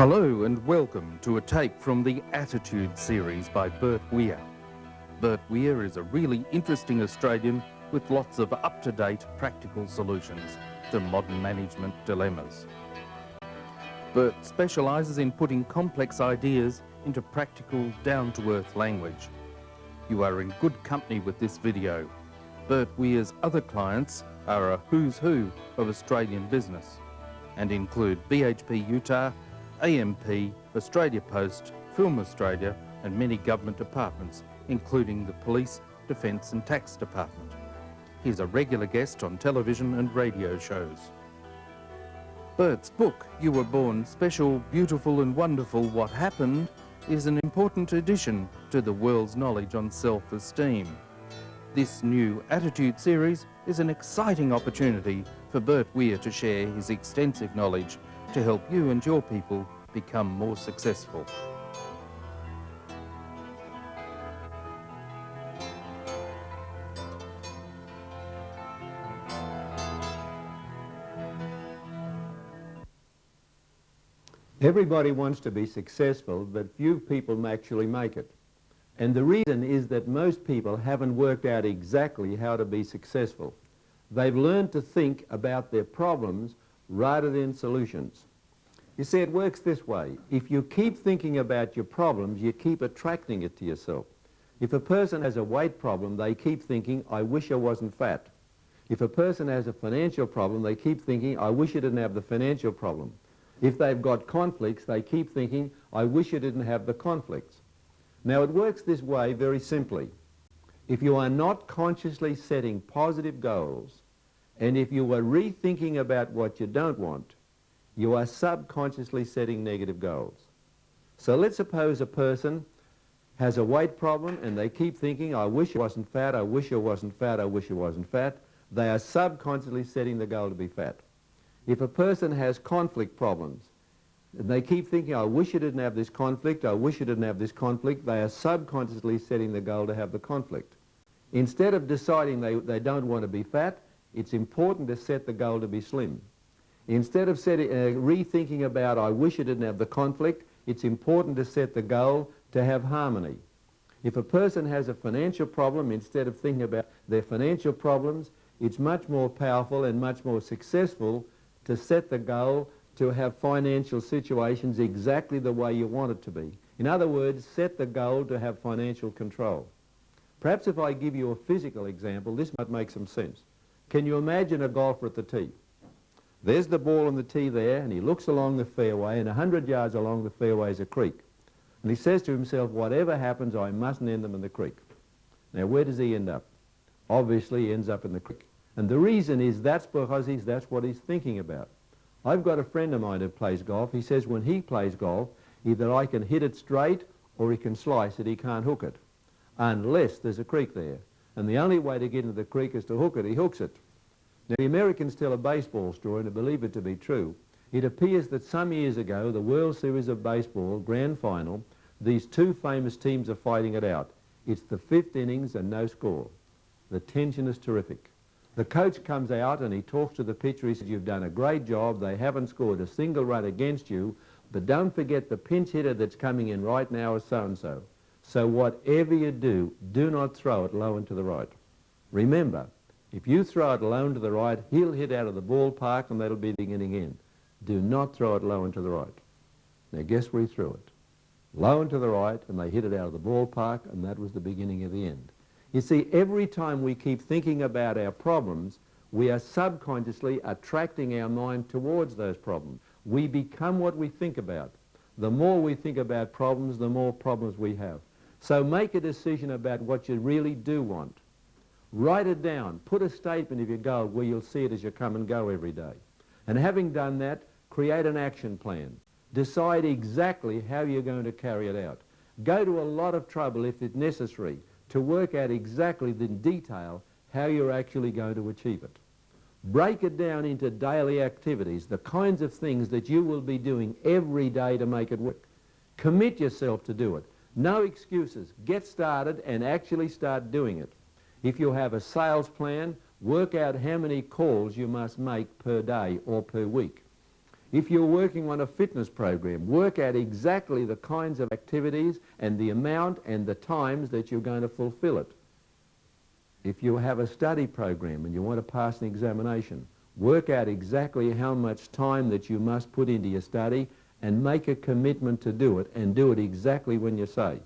Hello and welcome to a take from the Attitude series by Bert Weir. Bert Weir is a really interesting Australian with lots of up-to-date practical solutions to modern management dilemmas. Bert specialises in putting complex ideas into practical, down-to-earth language. You are in good company with this video. Bert Weir's other clients are a who's who of Australian business and include BHP Utah, AMP, Australia Post, Film Australia and many government departments, including the Police, Defence and Tax Department. He's a regular guest on television and radio shows. Bert's book, You Were Born Special, Beautiful and Wonderful, What Happened, is an important addition to the world's knowledge on self-esteem. This new Attitude series is an exciting opportunity for Bert Weir to share his extensive knowledge to help you and your people become more successful. Everybody wants to be successful, but few people actually make it. And the reason is that most people haven't worked out exactly how to be successful. They've learned to think about their problems rather than solutions. You see, it works this way. If you keep thinking about your problems, you keep attracting it to yourself. If a person has a weight problem, they keep thinking, I wish I wasn't fat. If a person has a financial problem, they keep thinking, I wish I didn't have the financial problem. If they've got conflicts, they keep thinking, I wish I didn't have the conflicts. Now, it works this way very simply. If you are not consciously setting positive goals, and if you are rethinking about what you don't want, you are subconsciously setting negative goals. So let's suppose a person has a weight problem and they keep thinking, I wish I wasn't fat, I wish I wasn't fat, I wish I wasn't fat. They are subconsciously setting the goal to be fat. If a person has conflict problems, and they keep thinking, I wish I didn't have this conflict, I wish I didn't have this conflict, they are subconsciously setting the goal to have the conflict. Instead of deciding they don't want to be fat, it's important to set the goal to be slim. Instead of rethinking about, I wish I didn't have the conflict, it's important to set the goal to have harmony. If a person has a financial problem, instead of thinking about their financial problems, it's much more powerful and much more successful to set the goal to have financial situations exactly the way you want it to be. In other words, set the goal to have financial control. Perhaps if I give you a physical example, this might make some sense. Can you imagine a golfer at the tee? There's the ball on the tee there, and he looks along the fairway, and 100 yards along the fairway is a creek. And he says to himself, whatever happens, I mustn't end them in the creek. Now, where does he end up? Obviously, he ends up in the creek. And the reason is that's because that's what he's thinking about. I've got a friend of mine who plays golf. He says when he plays golf, either I can hit it straight or he can slice it, he can't hook it, unless there's a creek there. And the only way to get into the creek is to hook it. He hooks it. Now, the Americans tell a baseball story, and I believe it to be true. It appears that some years ago, the World Series of Baseball Grand Final, these two famous teams are fighting it out. It's the fifth innings and no score. The tension is terrific. The coach comes out and he talks to the pitcher. He says, you've done a great job. They haven't scored a single run against you, but don't forget the pinch hitter that's coming in right now is so-and-so. So whatever you do, do not throw it low and to the right. Remember, if you throw it low and to the right, he'll hit out of the ballpark and that'll be the beginning end. Do not throw it low and to the right. Now guess where he threw it? Low and to the right, and they hit it out of the ballpark, and that was the beginning of the end. You see, every time we keep thinking about our problems, we are subconsciously attracting our mind towards those problems. We become what we think about. The more we think about problems, the more problems we have. So make a decision about what you really do want. Write it down. Put a statement of your goal where you'll see it as you come and go every day. And having done that, create an action plan. Decide exactly how you're going to carry it out. Go to a lot of trouble if it's necessary to work out exactly in detail how you're actually going to achieve it. Break it down into daily activities, the kinds of things that you will be doing every day to make it work. Commit yourself to do it. No excuses. Get started and actually start doing it. If you have a sales plan, work out how many calls you must make per day or per week. If you're working on a fitness program, work out exactly the kinds of activities and the amount and the times that you're going to fulfill it. If you have a study program and you want to pass an examination, work out exactly how much time that you must put into your study and make a commitment to do it, and do it exactly when you say.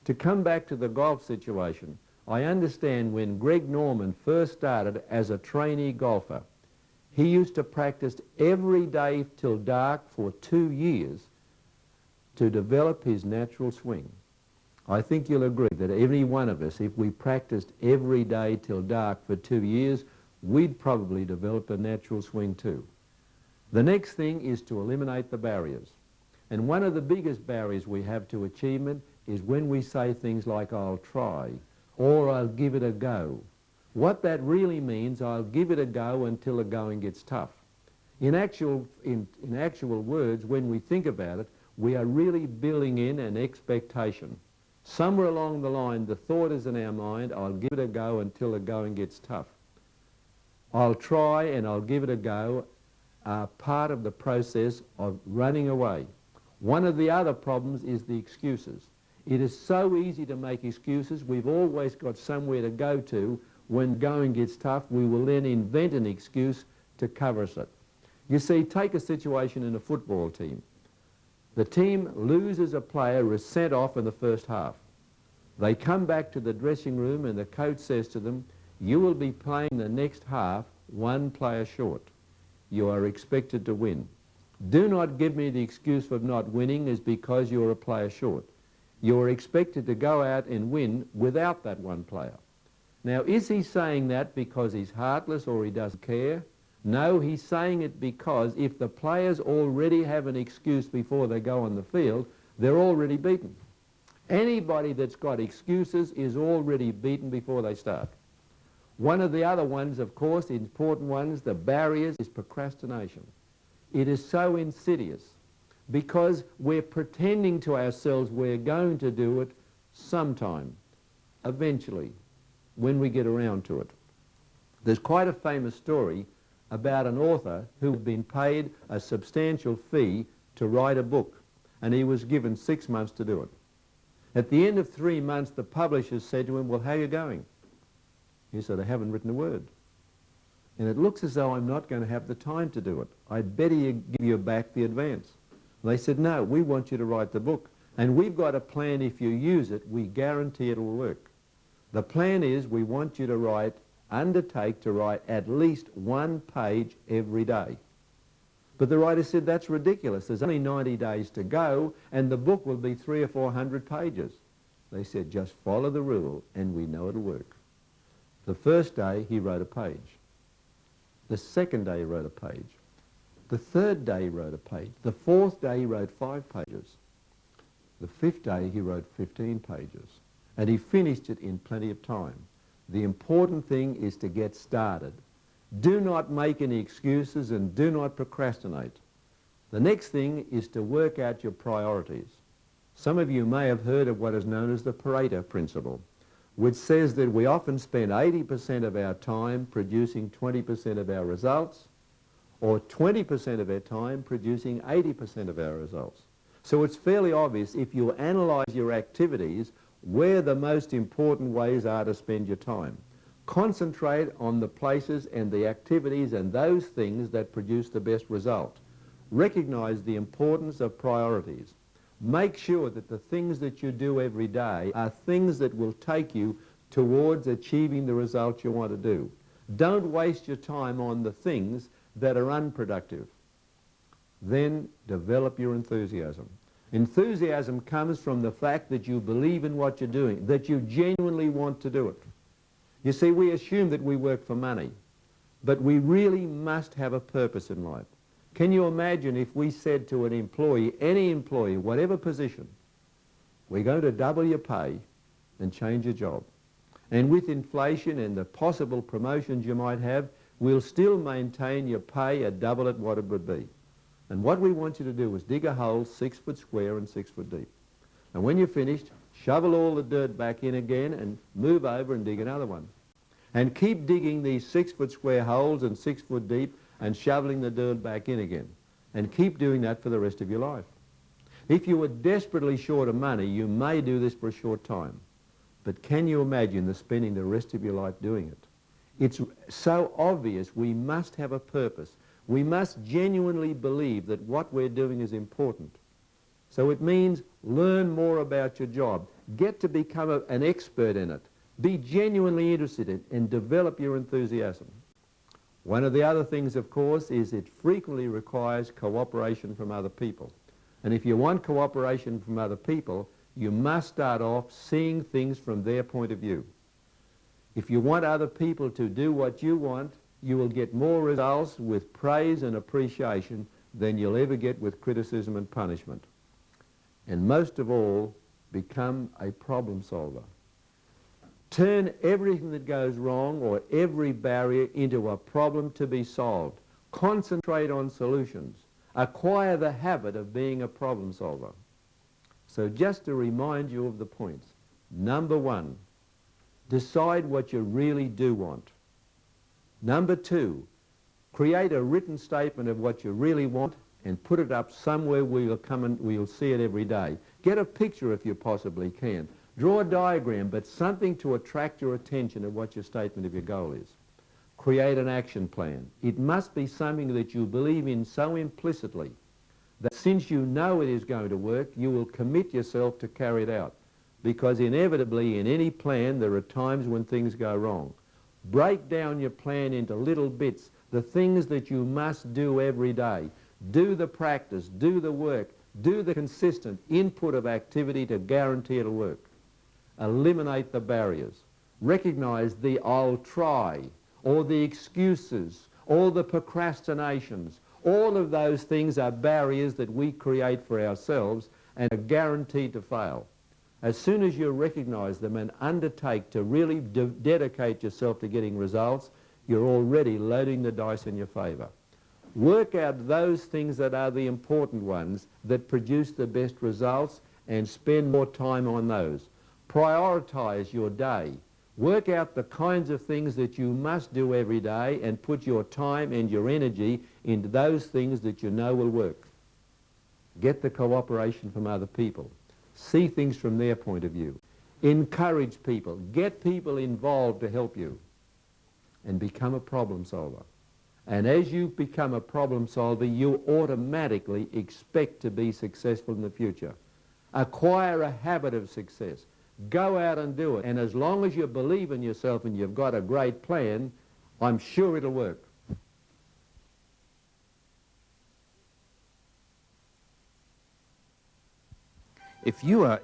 To come back to the golf situation, I understand when Greg Norman first started as a trainee golfer, he used to practice every day till dark for 2 years to develop his natural swing. I think you'll agree that every one of us, if we practiced every day till dark for 2 years, we'd probably develop a natural swing too. The next thing is to eliminate the barriers. And one of the biggest barriers we have to achievement is when we say things like, "I'll try," or "I'll give it a go." What that really means, I'll give it a go until the going gets tough. In actual words, when we think about it, we are really building in an expectation. Somewhere along the line, the thought is in our mind, "I'll give it a go until the going gets tough." "I'll try" and "I'll give it a go" are part of the process of running away. One of the other problems is the excuses. It is so easy to make excuses. We've always got somewhere to go to. When going gets tough, we will then invent an excuse to cover it. You see, take a situation in a football team. The team loses a player who is sent off in the first half. They come back to the dressing room and the coach says to them, "You will be playing the next half 1 player short. You are expected to win. Do not give me the excuse of not winning is because you're a player short. You are expected to go out and win without that 1 player." Now, is he saying that because he's heartless or he doesn't care? No, he's saying it because if the players already have an excuse before they go on the field, they're already beaten. Anybody that's got excuses is already beaten before they start. One of the other ones, of course, the important ones, the barriers, is procrastination. It is so insidious because we're pretending to ourselves we're going to do it sometime, eventually, when we get around to it. There's quite a famous story about an author who had been paid a substantial fee to write a book, and he was given 6 months to do it. At the end of 3 months, the publishers said to him, "Well, how are you going?" He said, "I haven't written a word. And it looks as though I'm not going to have the time to do it. I'd better give you back the advance." And they said, "No, we want you to write the book. And we've got a plan. If you use it, we guarantee it will work. The plan is we want you to undertake to write at least 1 page every day." But the writer said, "That's ridiculous. There's only 90 days to go, and the book will be 300 or 400 pages. They said, "Just follow the rule, and we know it'll work." The first day, he wrote a page. The second day, he wrote a page. The third day, he wrote a page. The fourth day, he wrote 5 pages. The fifth day, he wrote 15 pages. And he finished it in plenty of time. The important thing is to get started. Do not make any excuses and do not procrastinate. The next thing is to work out your priorities. Some of you may have heard of what is known as the Pareto principle, which says that we often spend 80% of our time producing 20% of our results, or 20% of our time producing 80% of our results. So it's fairly obvious if you analyze your activities where the most important ways are to spend your time. Concentrate on the places and the activities and those things that produce the best result. Recognize the importance of priorities. Make sure that the things that you do every day are things that will take you towards achieving the results you want to do. Don't waste your time on the things that are unproductive. Then develop your enthusiasm. Enthusiasm comes from the fact that you believe in what you're doing, that you genuinely want to do it. You see, we assume that we work for money, but we really must have a purpose in life. Can you imagine if we said to an employee, any employee, whatever position, we're going to double your pay and change your job. And with inflation and the possible promotions you might have, we'll still maintain your pay at double at what it would be. And what we want you to do is dig a hole 6 foot square and 6 foot deep. And when you're finished, shovel all the dirt back in again and move over and dig another one. And keep digging these 6 foot square holes and 6 foot deep and shoveling the dirt back in again. and keep doing that for the rest of your life. If you were desperately short of money, you may do this for a short time. But can you imagine spending the rest of your life doing it? It's so obvious we must have a purpose. We must genuinely believe that what we're doing is important. So it means learn more about your job. Get to become an expert in it. Be genuinely interested in it and develop your enthusiasm. One of the other things, of course, is it frequently requires cooperation from other people. And if you want cooperation from other people, you must start off seeing things from their point of view. If you want other people to do what you want, you will get more results with praise and appreciation than you'll ever get with criticism and punishment. And most of all, become a problem solver. Turn everything that goes wrong or every barrier into a problem to be solved. Concentrate on solutions. Acquire the habit of being a problem solver. So just to remind you of the points. Number one, decide what you really do want. Number two, create a written statement of what you really want and put it up somewhere where you'll see it every day. Get a picture if you possibly can. Draw a diagram, but something to attract your attention of what your statement of your goal is. Create an action plan. It must be something that you believe in so implicitly that since you know it is going to work, you will commit yourself to carry it out. Because inevitably in any plan there are times when things go wrong. Break down your plan into little bits, the things that you must do every day. Do the practice, do the work, do the consistent input of activity to guarantee it'll work. Eliminate the barriers. Recognize the "I'll try," or the excuses, or the procrastinations. All of those things are barriers that we create for ourselves and are guaranteed to fail. As soon as you recognize them and undertake to really dedicate yourself to getting results, you're already loading the dice in your favor. Work out those things that are the important ones that produce the best results and spend more time on those. Prioritize your day. Work out the kinds of things that you must do every day and put your time and your energy into those things that you know will work. Get the cooperation from other people. See things from their point of view. Encourage people. Get people involved to help you. And become a problem solver. And as you become a problem solver, you automatically expect to be successful in the future. Acquire a habit of success. Go out and do it. And as long as you believe in yourself and you've got a great plan, I'm sure it'll work. If you are